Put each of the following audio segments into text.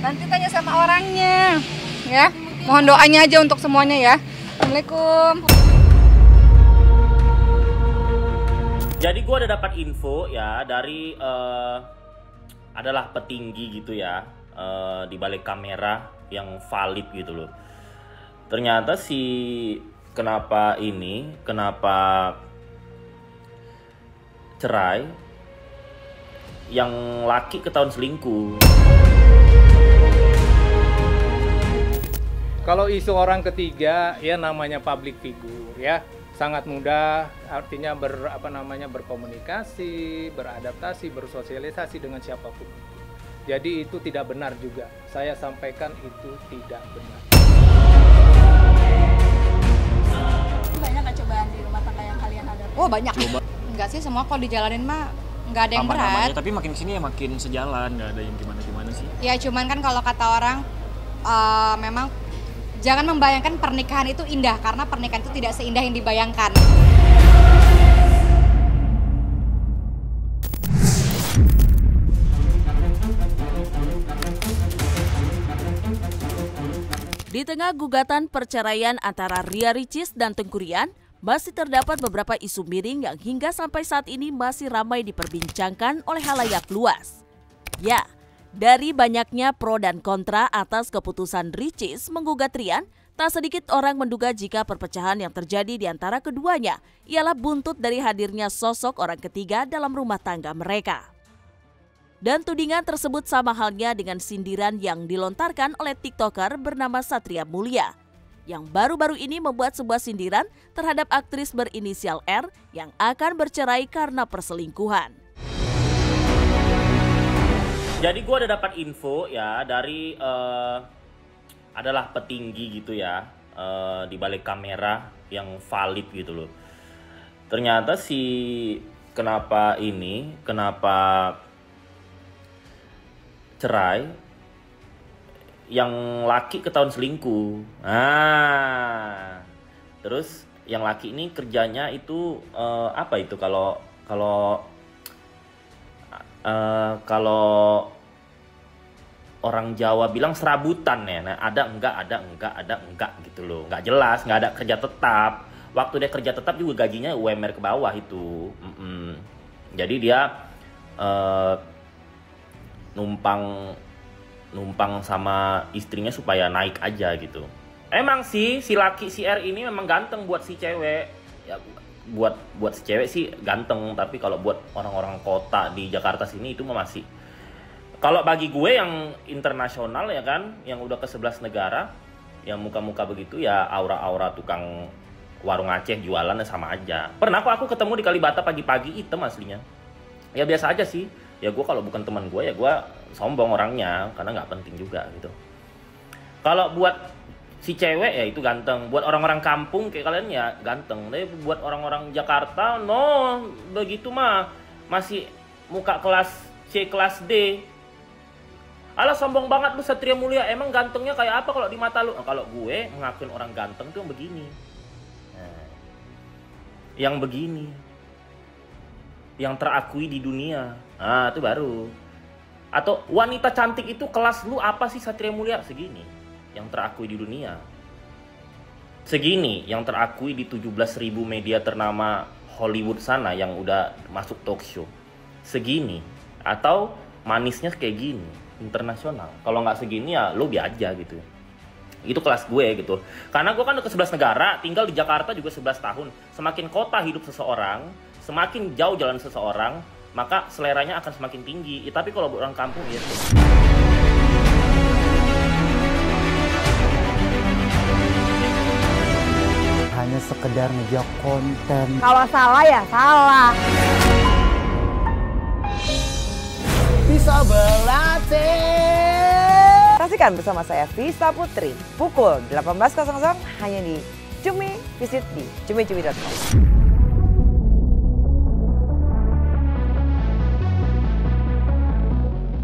Nanti tanya sama orangnya, ya. Mohon doanya aja untuk semuanya ya. Assalamualaikum. Jadi gue udah dapat info ya dari adalah petinggi gitu ya di balik kamera yang valid gitu loh. Ternyata kenapa cerai, yang laki ketahuan selingkuh. Kalau isu orang ketiga ya namanya public figure ya, sangat mudah artinya berkomunikasi, beradaptasi, bersosialisasi dengan siapapun. Jadi itu tidak benar juga. Saya sampaikan itu tidak benar. Banyak nggak cobaan di rumah tangga yang kalian hadapi? Oh banyak. Enggak sih, semua kalau dijalanin mah nggak ada yang berat. Tapi makin sini ya makin sejalan, nggak ada yang gimana-gimana sih. Ya cuman kan kalau kata orang memang jangan membayangkan pernikahan itu indah, karena pernikahan itu tidak seindah yang dibayangkan. Di tengah gugatan perceraian antara Ria Ricis dan Teuku Ryan, masih terdapat beberapa isu miring yang hingga sampai saat ini masih ramai diperbincangkan oleh halayak luas. Ya, dari banyaknya pro dan kontra atas keputusan Ricis menggugat Ryan, tak sedikit orang menduga jika perpecahan yang terjadi di antara keduanya ialah buntut dari hadirnya sosok orang ketiga dalam rumah tangga mereka. Dan tudingan tersebut sama halnya dengan sindiran yang dilontarkan oleh TikToker bernama Satria Mulia, yang baru-baru ini membuat sebuah sindiran terhadap aktris berinisial R yang akan bercerai karena perselingkuhan. Jadi gue udah dapat info ya dari adalah petinggi gitu ya di balik kamera yang valid gitu loh. Ternyata kenapa cerai, yang laki ketahuan selingkuh. Terus yang laki ini kerjanya itu apa itu kalau orang Jawa bilang serabutan ya. Nah, ada enggak gitu loh. Enggak jelas, enggak ada kerja tetap. Waktu dia kerja tetap juga gajinya UMR ke bawah itu. Jadi dia numpang sama istrinya supaya naik aja gitu. Emang sih si R ini memang ganteng buat si cewek. Ya buat si cewek sih ganteng, tapi kalau buat orang-orang kota di Jakarta sini itu masih. Kalau bagi gue yang internasional ya kan, yang udah ke 11 negara, yang muka-muka begitu ya aura-aura tukang warung Aceh jualannya sama aja. Pernah aku ketemu di Kalibata pagi-pagi, hitam aslinya. Ya biasa aja sih. Ya gue kalau bukan teman gue ya gue sombong orangnya, karena nggak penting juga gitu. Kalau buat si cewek ya itu ganteng, buat orang-orang kampung kayak kalian ya ganteng. Tapi buat orang-orang Jakarta no, begitu mah masih muka kelas C kelas D. Alah sombong banget lu Satria Mulia, emang gantengnya kayak apa kalau di mata lu? Nah, kalau gue ngakuin orang ganteng tuh yang begini. Nah, yang begini. Yang terakui di dunia. Nah, itu baru. Atau wanita cantik itu kelas lu apa sih Satria Mulia? Segini. Yang terakui di dunia. Segini yang terakui di 17.000 media ternama Hollywood sana yang udah masuk talk show. Segini. Atau manisnya kayak gini, internasional. Kalau nggak segini ya lu biasa aja gitu. Itu kelas gue gitu. Karena gue kan udah ke 11 negara, tinggal di Jakarta juga 11 tahun. Semakin kota hidup seseorang, semakin jauh jalan seseorang, maka seleranya akan semakin tinggi. Ya, tapi kalau orang kampung ya. Hanya sekedar ngejok konten. Kalau salah ya salah. Bisa berlatih. Saksikan bersama saya Vista Putri pukul 18.00 hanya di Cumi. Visit di cumi-cumi.com.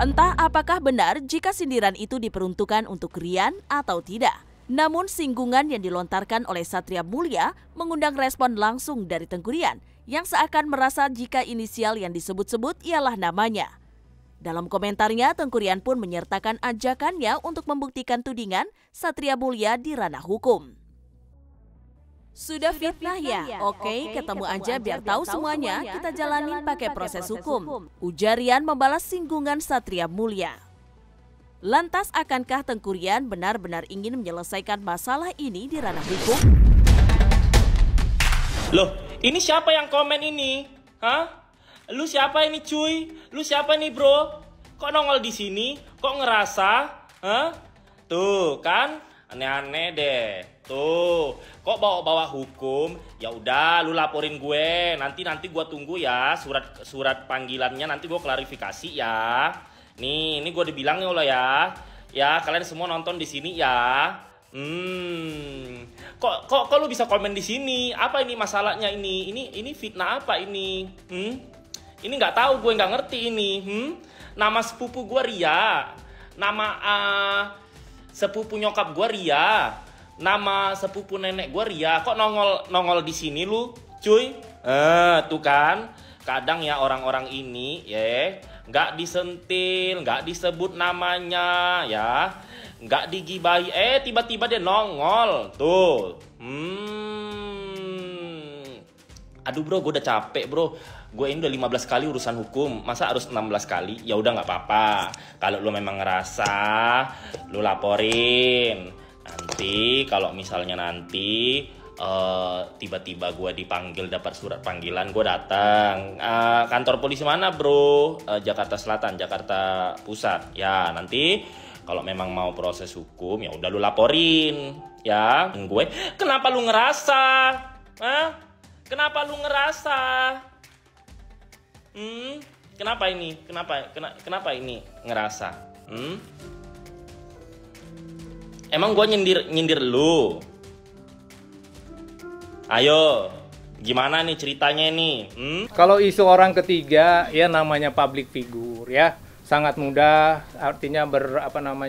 Entah apakah benar jika sindiran itu diperuntukkan untuk Ryan atau tidak. Namun singgungan yang dilontarkan oleh Satria Mulia mengundang respon langsung dari Teuku Ryan yang seakan merasa jika inisial yang disebut-sebut ialah namanya. Dalam komentarnya, Tengku Rian pun menyertakan ajakannya untuk membuktikan tudingan Satria Mulia di ranah hukum. Sudah fitnah ya? Oke, ketemu aja biar tahu semuanya, kita jalanin pakai proses hukum. Ujar Rian membalas singgungan Satria Mulia. Lantas akankah Tengku Rian benar-benar ingin menyelesaikan masalah ini di ranah hukum? Loh, ini siapa yang komen ini? Hah? Lu siapa ini cuy? Lu siapa nih bro? Kok nongol di sini? Kok ngerasa? Hah? Tuh kan? Aneh-aneh deh. Tuh, kok bawa-bawa hukum? Ya udah, lu laporin gue. Nanti gue tunggu ya surat panggilannya. Nanti gue klarifikasi ya. Nih, ini gue dibilang ya. Ya, kalian semua nonton di sini ya. Kok lu bisa komen di sini? Apa ini masalahnya ini? Ini fitnah apa ini? Ini nggak tahu, gue nggak ngerti ini. Nama sepupu gue Ria. Nama sepupu nyokap gue Ria. Nama sepupu nenek gue Ria. Kok nongol di sini lu, cuy? Tuh kan. Kadang ya orang-orang ini ya nggak disentil, nggak disebut namanya ya. Nggak digibahi, tiba-tiba dia nongol. Tuh. Aduh bro, gue udah capek bro. Gue ini udah 15 kali urusan hukum. Masa harus 16 kali? Ya udah nggak apa-apa. Kalau lu memang ngerasa, lu laporin. Nanti kalau misalnya nanti tiba-tiba gue dipanggil, dapat surat panggilan, gue datang. Kantor polisi mana bro? Jakarta Selatan, Jakarta Pusat. Ya nanti kalau memang mau proses hukum, ya udah lu laporin. Ya, gue. Kenapa lu ngerasa? Hah? Kenapa lu ngerasa? Kenapa ini? Kenapa ini ngerasa? Emang gue nyindir lu? Ayo, gimana nih ceritanya nih? Kalau isu orang ketiga, ya namanya public figure ya, sangat mudah, artinya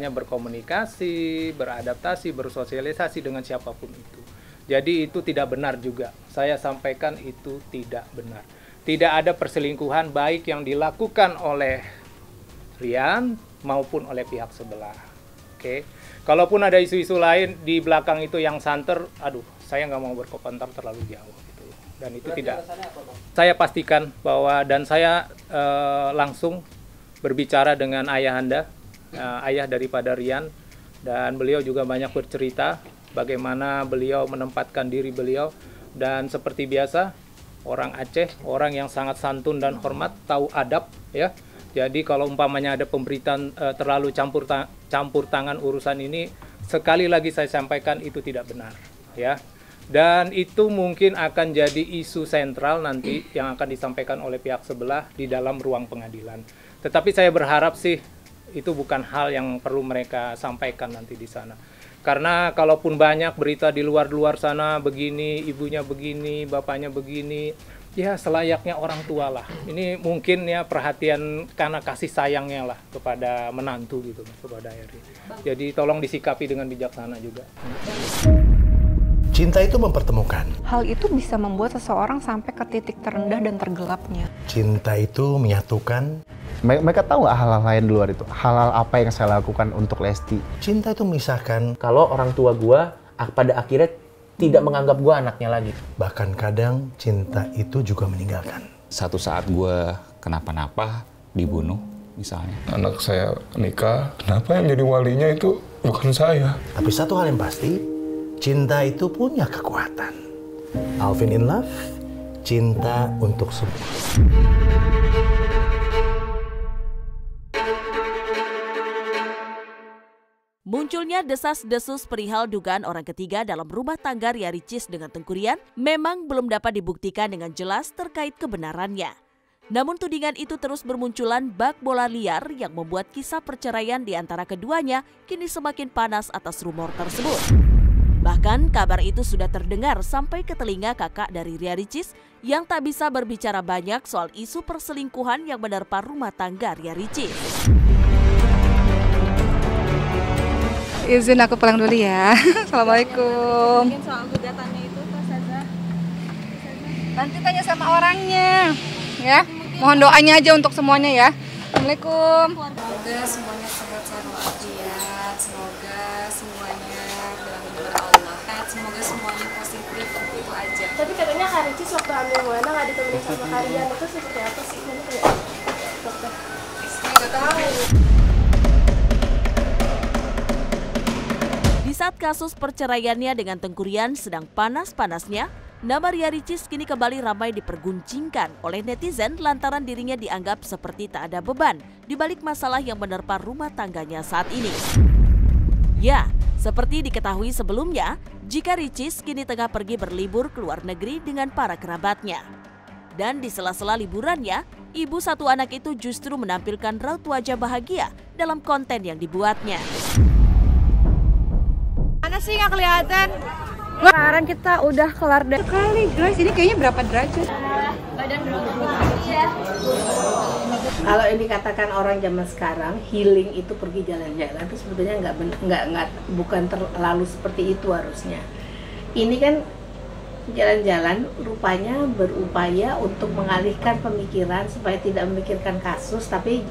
berkomunikasi, beradaptasi, bersosialisasi dengan siapapun itu. Jadi itu tidak benar juga. Saya sampaikan itu tidak benar. Tidak ada perselingkuhan baik yang dilakukan oleh Rian maupun oleh pihak sebelah. Oke. Kalaupun ada isu-isu lain di belakang itu yang santer, aduh, saya nggak mau berkomentar terlalu jauh gitu. Dan itu tidak. Saya pastikan bahwa, dan saya langsung berbicara dengan ayahanda, ayah daripada Rian, dan beliau juga banyak bercerita bagaimana beliau menempatkan diri beliau, dan seperti biasa orang Aceh, orang yang sangat santun dan hormat, tahu adab ya. Jadi kalau umpamanya ada pemberitaan terlalu campur tangan urusan ini, sekali lagi saya sampaikan itu tidak benar ya. Dan itu mungkin akan jadi isu sentral nanti yang akan disampaikan oleh pihak sebelah di dalam ruang pengadilan. Tetapi saya berharap sih itu bukan hal yang perlu mereka sampaikan nanti di sana. Karena kalaupun banyak berita di luar sana begini, ibunya begini, bapaknya begini, ya selayaknya orang tua lah. Ini mungkin ya perhatian karena kasih sayangnya lah kepada menantu gitu, kepada Eri. Jadi tolong disikapi dengan bijaksana juga. Cinta itu mempertemukan. Hal itu bisa membuat seseorang sampai ke titik terendah dan tergelapnya. Cinta itu menyatukan. Mereka tahu nggak hal-hal lain di luar itu? Hal-hal apa yang saya lakukan untuk Lesti? Cinta itu memisahkan. Kalau orang tua gue pada akhirnya tidak menganggap gue anaknya lagi. Bahkan kadang cinta itu juga meninggalkan. Satu saat gue kenapa-napa, dibunuh misalnya. Anak saya nikah, kenapa yang jadi walinya itu bukan saya? Tapi satu hal yang pasti, cinta itu punya kekuatan. Alvin in Love, cinta untuk semua. Munculnya desas-desus perihal dugaan orang ketiga dalam rumah tangga Ria Ricis dengan Tengku Rian memang belum dapat dibuktikan dengan jelas terkait kebenarannya. Namun tudingan itu terus bermunculan bak bola liar yang membuat kisah perceraian di antara keduanya kini semakin panas atas rumor tersebut. Bahkan kabar itu sudah terdengar sampai ke telinga kakak dari Ria Ricis yang tak bisa berbicara banyak soal isu perselingkuhan yang menerpa rumah tangga Ria Ricis. Izin aku pulang dulu ya. Assalamualaikum. Mungkin soal gugatannya itu Pak Saza. Nanti tanya sama orangnya ya. Mohon doanya aja untuk semuanya ya. Assalamualaikum. Semoga semuanya sehat-sehat walafiat. Semoga semuanya dalam lindungan Allah. Semoga semuanya positif, itu aja. Tapi katanya Kak Ricis waktu ambil Moana nggak ditemenin sama kalian, itu seperti apa sih? Ini kayak dokter. Saya nggak tahu. Di saat kasus perceraiannya dengan Tengku Ryan sedang panas-panasnya, nama Ria Ricis kini kembali ramai diperguncingkan oleh netizen lantaran dirinya dianggap seperti tak ada beban di balik masalah yang menerpa rumah tangganya saat ini. Ya, seperti diketahui sebelumnya, jika Ricis kini tengah pergi berlibur ke luar negeri dengan para kerabatnya. Dan di sela-sela liburannya, ibu satu anak itu justru menampilkan raut wajah bahagia dalam konten yang dibuatnya. Mana sih nggak kelihatan? Sekarang kita udah kelar dari kali guys, ini kayaknya berapa derajat? Badan ya. Kalau yang dikatakan orang zaman sekarang healing itu pergi jalan-jalan, itu sebetulnya bukan terlalu seperti itu harusnya. Ini kan jalan-jalan rupanya berupaya untuk mengalihkan pemikiran supaya tidak memikirkan kasus, tapi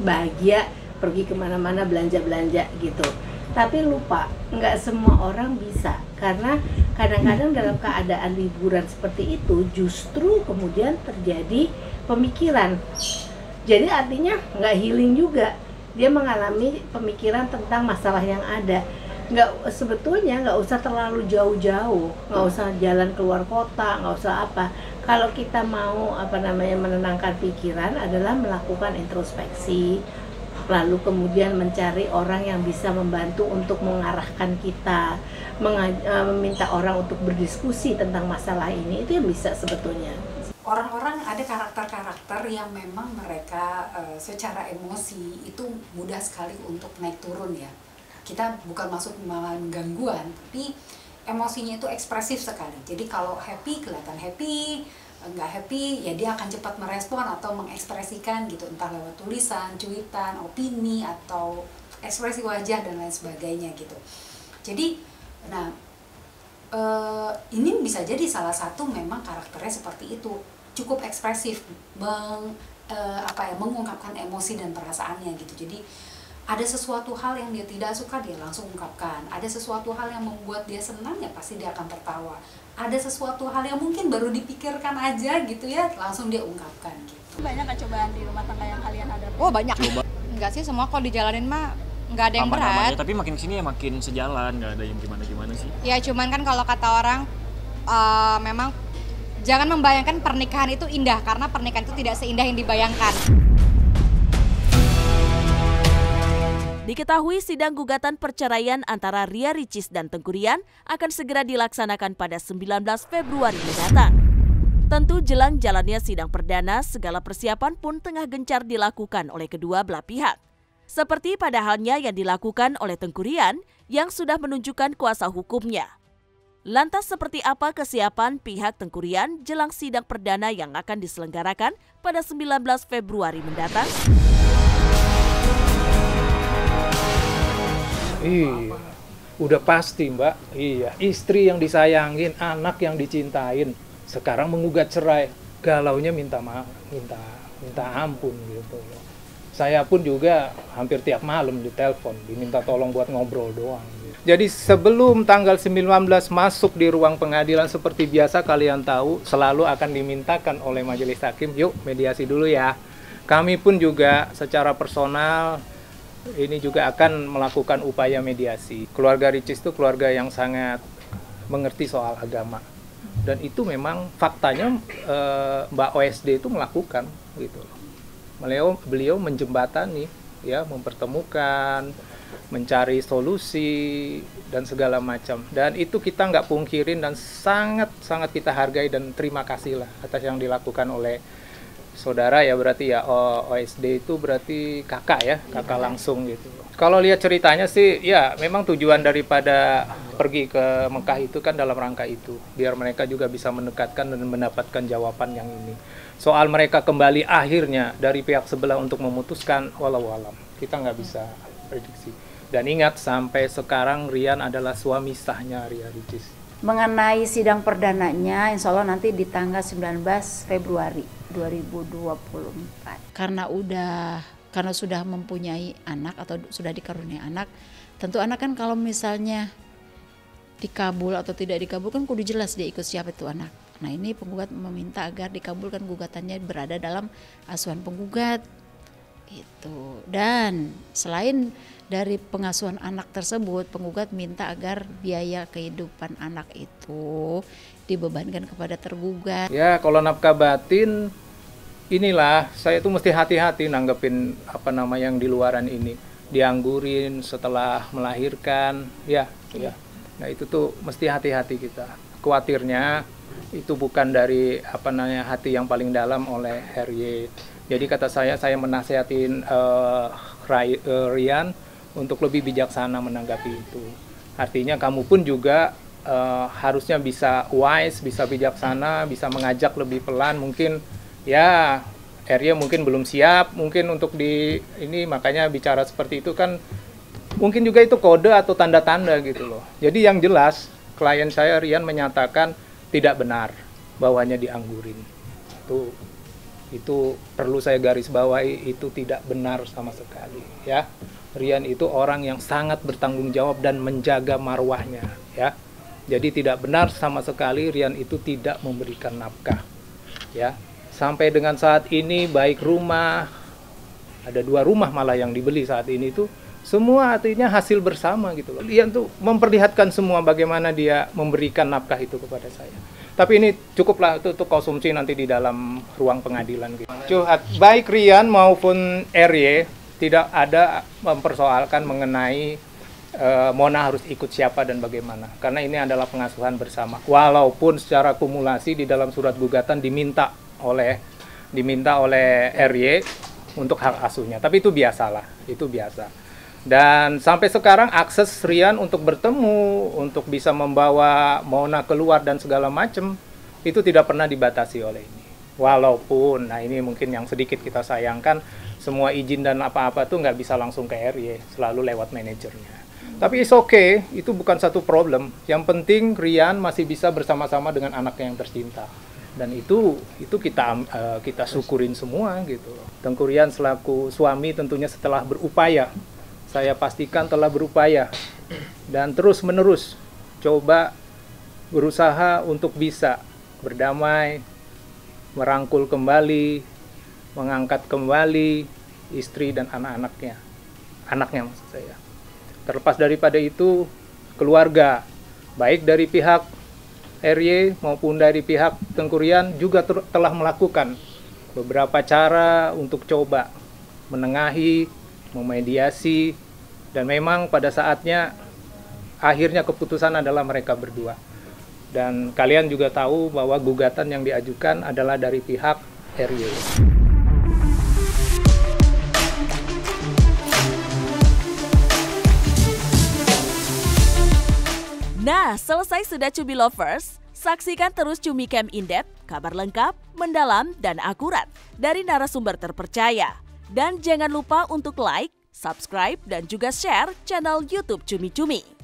bahagia pergi kemana-mana belanja-belanja gitu. Tapi lupa, nggak semua orang bisa, karena kadang-kadang dalam keadaan liburan seperti itu justru kemudian terjadi pemikiran. Jadi artinya nggak healing juga, dia mengalami pemikiran tentang masalah yang ada. Sebetulnya nggak usah terlalu jauh-jauh, nggak usah jalan keluar kota, nggak usah apa. Kalau kita mau menenangkan pikiran adalah melakukan introspeksi, lalu kemudian mencari orang yang bisa membantu untuk mengarahkan kita, meminta orang untuk berdiskusi tentang masalah ini, itu yang bisa sebetulnya. Orang-orang ada karakter-karakter yang memang mereka secara emosi itu mudah sekali untuk naik turun ya. Kita bukan masuk gangguan, tapi emosinya itu ekspresif sekali. Jadi kalau happy kelihatan happy, nggak happy ya dia akan cepat merespon atau mengekspresikan gitu, entah lewat tulisan, cuitan, opini, atau ekspresi wajah dan lain sebagainya gitu. Jadi ini bisa jadi salah satu memang karakternya seperti itu, cukup ekspresif, mengungkapkan emosi dan perasaannya gitu. Jadi ada sesuatu hal yang dia tidak suka, dia langsung ungkapkan. Ada sesuatu hal yang membuat dia senang, ya pasti dia akan tertawa. Ada sesuatu hal yang mungkin baru dipikirkan aja gitu ya, langsung dia ungkapkan gitu. Banyak nggak cobaan di rumah tangga yang kalian hadapi? Oh banyak. Enggak sih, semua kalau dijalanin mah nggak ada yang berat. Tapi makin sini ya makin sejalan, nggak ada yang gimana-gimana sih. Ya cuman kan kalau kata orang, memang jangan membayangkan pernikahan itu indah, karena pernikahan itu tidak seindah yang dibayangkan. Diketahui sidang gugatan perceraian antara Ria Ricis dan Tengku Ryan akan segera dilaksanakan pada 19 Februari mendatang. Tentu jelang jalannya sidang perdana, segala persiapan pun tengah gencar dilakukan oleh kedua belah pihak. Seperti pada halnya yang dilakukan oleh Tengku Ryan yang sudah menunjukkan kuasa hukumnya. Lantas seperti apa kesiapan pihak Tengku Ryan jelang sidang perdana yang akan diselenggarakan pada 19 Februari mendatang? Iya, udah pasti Mbak. Iya, istri yang disayangin, anak yang dicintain, sekarang menggugat cerai, galaunya minta ampun gitu. Saya pun juga hampir tiap malam ditelepon, diminta tolong buat ngobrol doang. Jadi sebelum tanggal 19 masuk di ruang pengadilan seperti biasa, kalian tahu selalu akan dimintakan oleh majelis hakim, yuk mediasi dulu ya. Kami pun juga secara personal ini juga akan melakukan upaya mediasi. Keluarga Ricis itu keluarga yang sangat mengerti soal agama. Dan itu memang faktanya Mbak OSD itu melakukan gitu. Beliau menjembatani ya, mempertemukan, mencari solusi dan segala macam. Dan itu kita nggak pungkirin dan sangat kita hargai dan terima kasih lah atas yang dilakukan oleh saudara ya, berarti ya OSD itu berarti kakak ya, kakak langsung gitu. Kalau lihat ceritanya sih ya memang tujuan daripada pergi ke Mekah itu kan dalam rangka itu, biar mereka juga bisa mendekatkan dan mendapatkan jawaban yang ini. Soal mereka kembali akhirnya dari pihak sebelah untuk memutuskan, walau alam, kita nggak bisa prediksi. Dan ingat sampai sekarang Ryan adalah suami sahnya Ria Ricis. Mengenai sidang perdananya, insya Allah nanti di tanggal 19 Februari 2024. Karena udah karena sudah mempunyai anak atau sudah dikaruniai anak, tentu anak kan kalau misalnya dikabul atau tidak dikabulkan kudu jelas dia ikut siapa itu anak. Nah ini penggugat meminta agar dikabulkan gugatannya berada dalam asuhan penggugat gitu. Dan selain dari pengasuhan anak tersebut, penggugat minta agar biaya kehidupan anak itu dibebankan kepada tergugat. Ya kalau nafkah batin, inilah saya tuh mesti hati-hati nanggepin apa nama yang di luaran ini, dianggurin setelah melahirkan, ya. Nah itu tuh mesti hati-hati kita. Khawatirnya itu bukan dari apa namanya hati yang paling dalam oleh RY. Jadi kata saya menasihatin Rian untuk lebih bijaksana menanggapi itu. Artinya kamu pun juga harusnya bisa wise, bisa bijaksana, bisa mengajak lebih pelan. Mungkin ya RY mungkin belum siap, mungkin untuk ini makanya bicara seperti itu kan. Mungkin juga itu kode atau tanda-tanda gitu loh. Jadi yang jelas klien saya Rian menyatakan tidak benar bahwanya dianggurin. Itu perlu saya garis bawahi, itu tidak benar sama sekali ya. Rian itu orang yang sangat bertanggung jawab dan menjaga marwahnya ya. Jadi tidak benar sama sekali Rian itu tidak memberikan nafkah ya. Sampai dengan saat ini baik rumah, ada 2 rumah malah yang dibeli saat ini tuh semua artinya hasil bersama gitu loh. Rian tuh memperlihatkan semua bagaimana dia memberikan nafkah itu kepada saya. Tapi ini cukuplah itu untuk konsumsi nanti di dalam ruang pengadilan gitu. Curhat baik Rian maupun RY tidak ada mempersoalkan mengenai Mona harus ikut siapa dan bagaimana. Karena ini adalah pengasuhan bersama. Walaupun secara kumulasi di dalam surat gugatan diminta oleh RY untuk hak asuhnya. Tapi itu biasalah, itu biasa. Dan sampai sekarang akses Rian untuk bertemu, untuk bisa membawa Mona keluar dan segala macam itu tidak pernah dibatasi oleh ini. Walaupun, nah ini mungkin yang sedikit kita sayangkan, semua izin dan apa-apa tuh nggak bisa langsung ke RY, selalu lewat manajernya. Tapi it's okay, itu bukan satu problem. Yang penting Rian masih bisa bersama-sama dengan anaknya yang tercinta. Dan itu kita syukurin semua gitu. Tengku Rian selaku suami tentunya setelah berupaya, saya pastikan telah berupaya dan terus-menerus coba berusaha untuk bisa berdamai, merangkul kembali, mengangkat kembali istri dan anak-anaknya. Anaknya maksud saya. Terlepas daripada itu, keluarga, baik dari pihak RY maupun dari pihak Tengku Rian juga telah melakukan beberapa cara untuk coba menengahi, memediasi, dan memang pada saatnya akhirnya keputusan adalah mereka berdua. Dan kalian juga tahu bahwa gugatan yang diajukan adalah dari pihak RY. Nah, selesai sudah Cumi Lovers. Saksikan terus Cumi Camp In-Depth, kabar lengkap, mendalam, dan akurat dari narasumber terpercaya. Dan jangan lupa untuk like, subscribe, dan juga share channel YouTube Cumi Cumi.